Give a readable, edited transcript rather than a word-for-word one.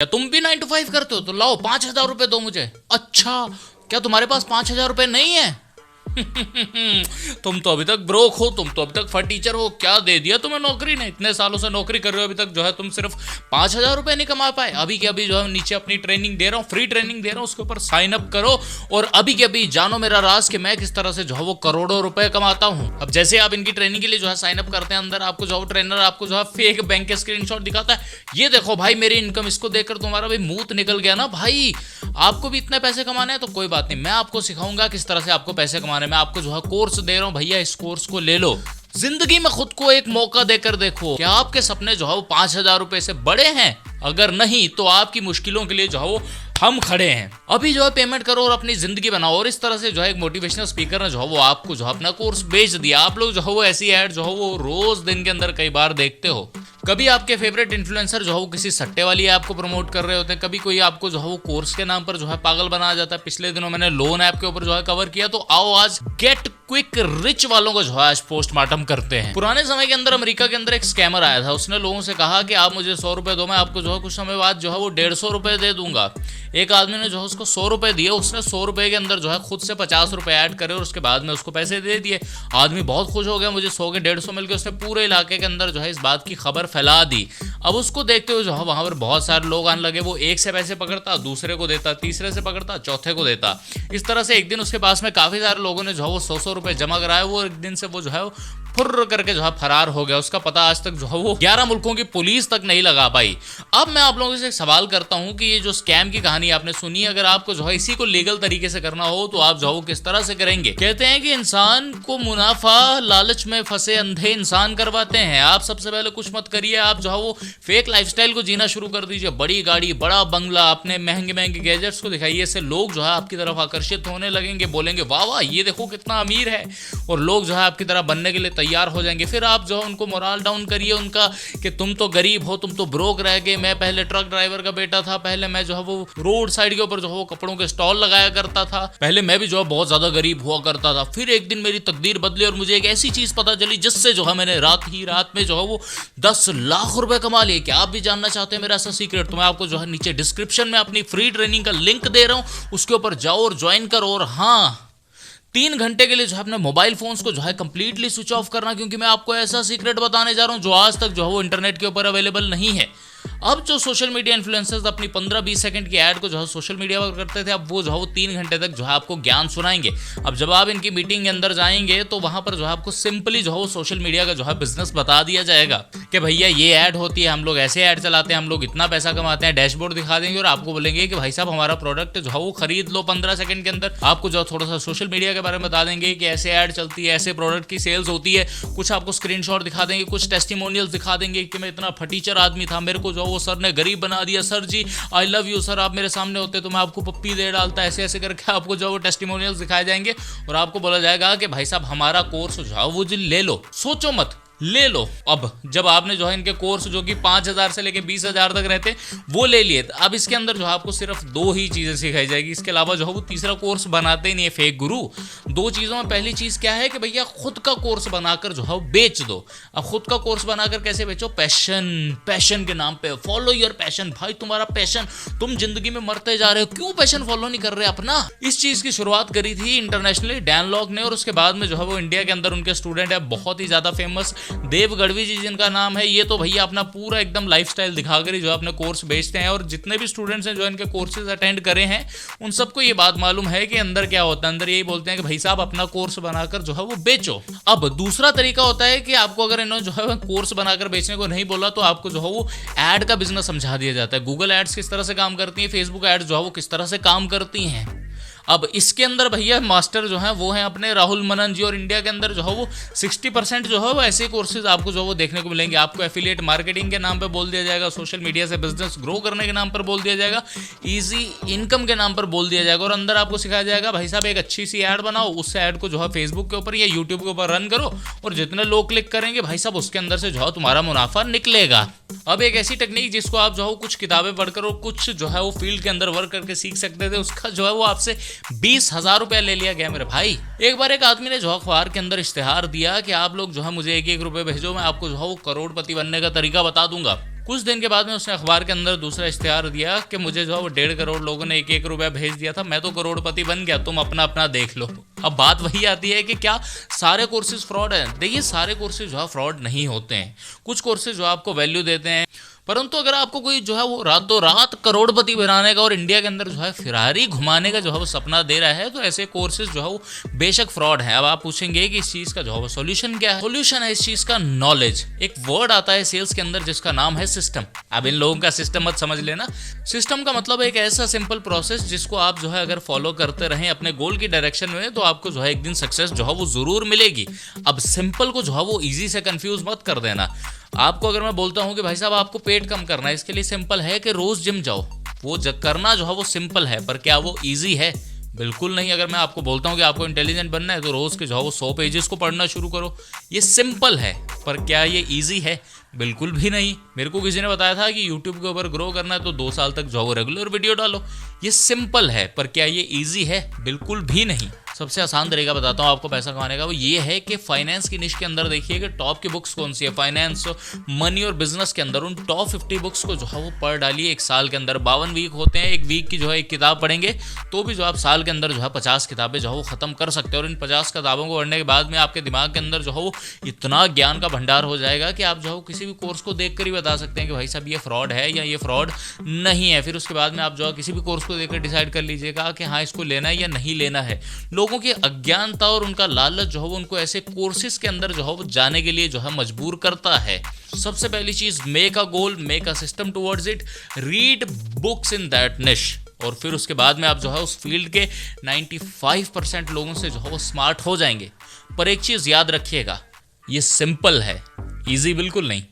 क्या तुम भी 9 to 5 करते हो? तो लाओ 5,000 रुपए दो मुझे। अच्छा, क्या तुम्हारे पास 5,000 रुपए नहीं है? तुम तो अभी तक ब्रोक हो, तुम तो अभी तक फटीचर हो। क्या दे दिया तुम्हें नौकरी ने? इतने सालों से नौकरी कर रहे हो, अभी तक जो है तुम सिर्फ 5,000 रुपए नहीं कमा पाए। अभी के अभी जो है नीचे अपनी ट्रेनिंग दे रहा हूँ, फ्री ट्रेनिंग दे रहा हूँ, उसके ऊपर साइन अप करो और अभी के अभी जानो मेरा राज कि मैं किस तरह से जो है वो करोड़ों रुपए कमाता हूँ। अब जैसे आप इनकी ट्रेनिंग के लिए जो है साइन अप करते हैं, अंदर आपको जो ट्रेनर आपको जो है फेक बैंक के स्क्रीनशॉट दिखाता है, ये देखो भाई मेरी इनकम। इसको देखकर तुम्हारा भी मुंह निकल गया ना भाई? आपको भी इतने पैसे कमाने हैं तो कोई बात नहीं, मैं आपको सिखाऊंगा किस तरह से आपको पैसे कमाने। मैं आपको जो है कोर्स दे रहा हूं भैया, इस कोर्स को ले लो। जिंदगी में खुद को एक मौका देकर देखो, क्या आपके सपने जो है वो 5,000 रुपए से बड़े हैं? अगर नहीं तो आपकी मुश्किलों के लिए जो है वो हम खड़े हैं। अभी जो है पेमेंट करो और अपनी जिंदगी बनाओ। और इस तरह से जो है एक मोटिवेशनल स्पीकर ने जो है वो आपको जो है अपना कोर्स बेच दिया। आप लोग जो है वो ऐसी ऐड जो है वो रोज दिन के अंदर कई बार देखते हो। कभी आपके फेवरेट इन्फ्लुएंसर जो है वो किसी सट्टे वाली ऐप को प्रमोट कर रहे होते हैं, कभी कोई आपको जो है वो कोर्स के नाम पर जो है पागल बनाया जाता है। पिछले दिनों मैंने लोन ऐप के ऊपर जो है कवर किया, तो आओ आज गेट क्विक रिच वालों को जो है आज पोस्टमार्टम करते हैं। पुराने समय के अंदर अमेरिका के अंदर एक स्कैमर आया था, उसने लोगों से कहा कि आप मुझे 100 रुपए दो, मैं आपको जो है कुछ समय बाद जो है वो 150 रुपए दे दूंगा। एक आदमी ने जो है उसको 100 रुपए दिए, उसने 100 रुपए के अंदर जो है खुद से 50 रुपए ऐड करे और उसके बाद में उसको पैसे दे दिए। आदमी बहुत खुश हो गया, मुझे 100 के 150 मिल गए। उसने पूरे इलाके के अंदर जो है इस बात की खबर फैला दी। अब उसको देखते हुए जो है वहां पर बहुत सारे लोग आने लगे। वो एक से पैसे पकड़ता, दूसरे को देता, तीसरे से पकड़ता, चौथे को देता। इस तरह से एक दिन उसके पास में काफी सारे लोगों ने जो है वो 100 रुपए जमा कराए। वो एक दिन से वो जो है फुर्र करके जो है फरार हो गया। उसका पता आज तक जो है वो 11 मुल्कों की पुलिस तक नहीं लगा पाई। अब मैं आप लोगों से एक सवाल करता हूं कि ये जो स्कैम की कहानी आपने सुनी, अगर आपको जो है इसी को लीगल तरीके से करना हो तो आप जो है किस तरह से करेंगे? कहते हैं कि इंसान को मुनाफा लालच में फंसे अंधे इंसान करवाते हैं। आप सबसे पहले कुछ मत करिए, आप जो है वो फेक लाइफस्टाइल को जीना शुरू कर दीजिए। बड़ी गाड़ी, बड़ा बंगला, अपने महंगे महंगे गैजेट्स को दिखाइए। इससे लोग जो है आपकी तरफ आकर्षित होने लगेंगे, बोलेंगे वाह वाह ये देखो कितना अमीर है, और लोग जो है आपकी तरह बनने के लिए तैयार हो जाएंगे। फिर आप जो है उनको मोरल डाउन करिए उनका कि तुम तो गरीब हो, तुम तो ब्रोक रह गए। मैं पहले ट्रक ड्राइवर का बेटा था, पहले मैं जो है वो रोड साइड के ऊपर जो है वो कपड़ों के स्टॉल लगाया करता था, पहले मैं भी जो है बहुत ज्यादा गरीब हुआ करता था। फिर एक दिन मेरी तकदीर बदली और मुझे एक ऐसी चीज पता चली जिससे जो है मैंने रात में जो है वो 10 लाख रुपए कमा लिए। क्या आप भी जानना चाहते हैं मेरा ऐसा सीक्रेट? तो मैं आपको जो है नीचे डिस्क्रिप्शन में अपनी फ्री ट्रेनिंग का लिंक दे रहा हूं, उसके ऊपर जाओ और ज्वाइन करो। और हाँ, 3 घंटे के लिए जो है अपने मोबाइल फोन्स को जो है कंप्लीटली स्विच ऑफ करना, क्योंकि मैं आपको ऐसा सीक्रेट बताने जा रहा हूं जो आज तक जो है वो इंटरनेट के ऊपर अवेलेबल नहीं है। अब जो सोशल मीडिया इन्फ्लुएंसर्स अपनी 15-20 सेकंड की ऐड को जो है सोशल मीडिया पर करते थे, अब वो जो है वो 3 घंटे तक जो है आपको ज्ञान सुनाएंगे। अब जब आप इनकी मीटिंग के अंदर जाएंगे तो वहां पर जो है आपको सिंपली जो है वो सोशल मीडिया का जो है बिजनेस बता दिया जाएगा कि भैया ये ऐड होती है, हम लोग ऐसे ऐड चलाते हैं, हम लोग इतना पैसा कमाते हैं। डैशबोर्ड दिखा देंगे और आपको बोलेंगे कि भाई साहब हमारा प्रोडक्ट जो है वो खरीद लो 15 सेकंड के अंदर। आपको जो थोड़ा सा सोशल मीडिया के बारे में बता देंगे कि ऐसे ऐड चलती है, ऐसे प्रोडक्ट की सेल्स होती है। कुछ आपको स्क्रीनशॉट दिखा देंगे, कुछ टेस्टिमोनियल्स दिखा देंगे कि मैं इतना फटीचर आदमी था, मेरे को जो वो सर ने गरीब बना दिया। Sir ji I love you sir, आप मेरे सामने होते तो मैं आपको पप्पी दे डालता। ऐसे ऐसे करके आपको जो वो टेस्टिमोनियल्स दिखाए जाएंगे और आपको बोला जाएगा कि भाई साहब हमारा कोर्स जो है वो जी ले लो, सोचो मत, ले लो। अब जब आपने जो है इनके कोर्स जो कि 5,000 से लेके 20,000 तक रहते वो ले लिए, अब इसके अंदर जो है आपको सिर्फ 2 ही चीजें सिखाई जाएगी। इसके अलावा जो है वो तीसरा कोर्स बनाते ही नहीं है फेक गुरु। 2 चीजों में पहली चीज क्या है कि भैया खुद का कोर्स बनाकर जो है वो बेच दो। अब खुद का कोर्स बनाकर कैसे बेचो? पैशन के नाम पे। Follow your passion. भाई तुम्हारा पैशन, तुम जिंदगी में मरते जा रहे हो, क्यों पैशन फॉलो नहीं कर रहे अपना? इस चीज की शुरुआत करी थी इंटरनेशनली डैन लॉक ने, और उसके बाद में जो है वो इंडिया के अंदर उनके स्टूडेंट है बहुत ही ज्यादा फेमस, देव गढ़वी जी जिनका नाम है। ये तो भैया अपना पूरा एकदम लाइफस्टाइल दिखाकर ही जो अपने कोर्स बेचते हैं। और जितने भी स्टूडेंट्स हैं जो इनके कोर्सेज अटेंड करे हैं उन सबको ये बात मालूम है कि अंदर क्या होता है। अंदर यही बोलते हैं कि भाई साहब अपना कोर्स बनाकर जो है वो बेचो। अब दूसरा तरीका होता है कि आपको अगर इन्होंने जो है कोर्स बनाकर बेचने को नहीं बोला तो आपको जो है वो एड का बिजनेस समझा दिया जाता है। गूगल एड्स किस तरह से काम करती है, फेसबुक एड्स जो है वो किस तरह से काम करती हैं। अब इसके अंदर भैया मास्टर जो है वो है अपने राहुल मनन जी, और इंडिया के अंदर जो है वो 60% जो है वो ऐसे कोर्सेज आपको जो है वो देखने को मिलेंगे। आपको एफिलिएट मार्केटिंग के नाम पे बोल दिया जाएगा, सोशल मीडिया से बिजनेस ग्रो करने के नाम पर बोल दिया जाएगा, इजी इनकम के नाम पर बोल दिया जाएगा, और अंदर आपको सिखाया जाएगा भाई साहब एक अच्छी सी ऐड बनाओ, उस ऐड को जो है फेसबुक के ऊपर या यूट्यूब के ऊपर रन करो, और जितने लोग क्लिक करेंगे भाई साहब उसके अंदर से जो है तुम्हारा मुनाफा निकलेगा। अब एक ऐसी टेक्निक जिसको आप जो है कुछ किताबें पढ़कर और कुछ जो है वो फील्ड के अंदर वर्क करके सीख सकते थे, उसका जो है वो आपसे 20,000 रुपया ले लिया गया मेरे भाई। एक बार एक आदमी ने जो अखबार के अंदर इश्तेहार दिया कि आप लोग जो है मुझे 1-1 रुपए भेजो, मैं आपको जो है वो करोड़पति बनने का तरीका बता दूंगा। कुछ दिन के बाद में उसने अखबार के अंदर दूसरा इश्तिहार दिया कि मुझे जो है वो 1.5 करोड़ लोगों ने 1-1 रुपया भेज दिया था, मैं तो करोड़पति बन गया, तुम अपना अपना देख लो। अब बात वही आती है कि क्या सारे कोर्सेज फ्रॉड हैं? देखिए, सारे कोर्सेज जो है फ्रॉड नहीं होते हैं। कुछ कोर्सेज जो आपको वैल्यू देते हैं, परंतु अगर आपको कोई जो है वो रातों रात करोड़पति बनाने का और इंडिया के अंदर जो है फिरारी घुमाने का जो है वो सपना दे रहा है, तो ऐसे कोर्सेज जो है वो बेशक फ्रॉड है। अब आप पूछेंगे कि इस चीज का जो है वो सोल्यूशन क्या है? सोल्यूशन है इस चीज का नॉलेज। एक वर्ड आता है सेल्स के अंदर जिसका नाम है सिस्टम। अब इन लोगों का सिस्टम मत समझ लेना। सिस्टम का मतलब एक ऐसा सिंपल प्रोसेस जिसको आप जो है अगर फॉलो करते रहें अपने गोल की डायरेक्शन में, तो आपको जो है एक दिन सक्सेस जो है वो जरूर मिलेगी। अब सिंपल को जो है वो इजी से कंफ्यूज मत कर देना। आपको अगर मैं बोलता हूं कि भाई साहब आपको पेट कम करना है, इसके लिए सिंपल है कि रोज जिम जाओ, वो करना जो है वो सिंपल है, पर क्या वो इजी है? बिल्कुल नहीं। अगर मैं आपको बोलता हूं कि आपको इंटेलिजेंट बनना है, तो रोज के जो है वो 100 पेजेस को पढ़ना शुरू करो, ये सिंपल है, पर क्या ये इजी है? बिल्कुल भी नहीं। मेरे को किसी ने बताया था कि YouTube के ऊपर ग्रो करना है तो 2 साल तक जो है वो रेगुलर वीडियो डालो, ये सिंपल है, पर क्या ये इजी है? बिल्कुल भी नहीं। सबसे आसान तरीका बताता हूँ आपको पैसा कमाने का, वो ये है कि फाइनेंस की निश के अंदर देखिए कि टॉप की बुक्स कौन सी है। फाइनेंस, मनी और बिजनेस के अंदर उन टॉप 50 बुक्स को जो है वो पढ़ डालिए। एक साल के अंदर 52 वीक होते हैं, एक वीक की जो है एक किताब पढ़ेंगे तो भी जो आप साल के अंदर जो है 50 किताबें जो है वो खत्म कर सकते हैं। और इन 50 किताबों को पढ़ने के बाद में आपके दिमाग के अंदर जो है वो इतना ज्ञान का भंडार हो जाएगा कि आप जो है किसी भी कोर्स को देखकर ही बता सकते हैं कि भाई साहब ये फ्रॉड है या ये फ्रॉड नहीं है। फिर उसके बाद में आप जो है किसी भी कोर्स को देखकर डिसाइड कर लीजिएगा कि हाँ इसको लेना है या नहीं लेना है। लोगों की अज्ञानता और उनका लालच जो है वो उनको ऐसे कोर्सेज के अंदर जो है वो जाने के लिए जो है मजबूर करता है। सबसे पहली चीज, make a goal, make a system towards it, read books in that निश, और फिर उसके बाद में आप जो है उस फील्ड के 95% लोगों से जो है वो स्मार्ट हो जाएंगे। पर एक चीज याद रखिएगा, ये सिंपल है, इजी बिल्कुल नहीं।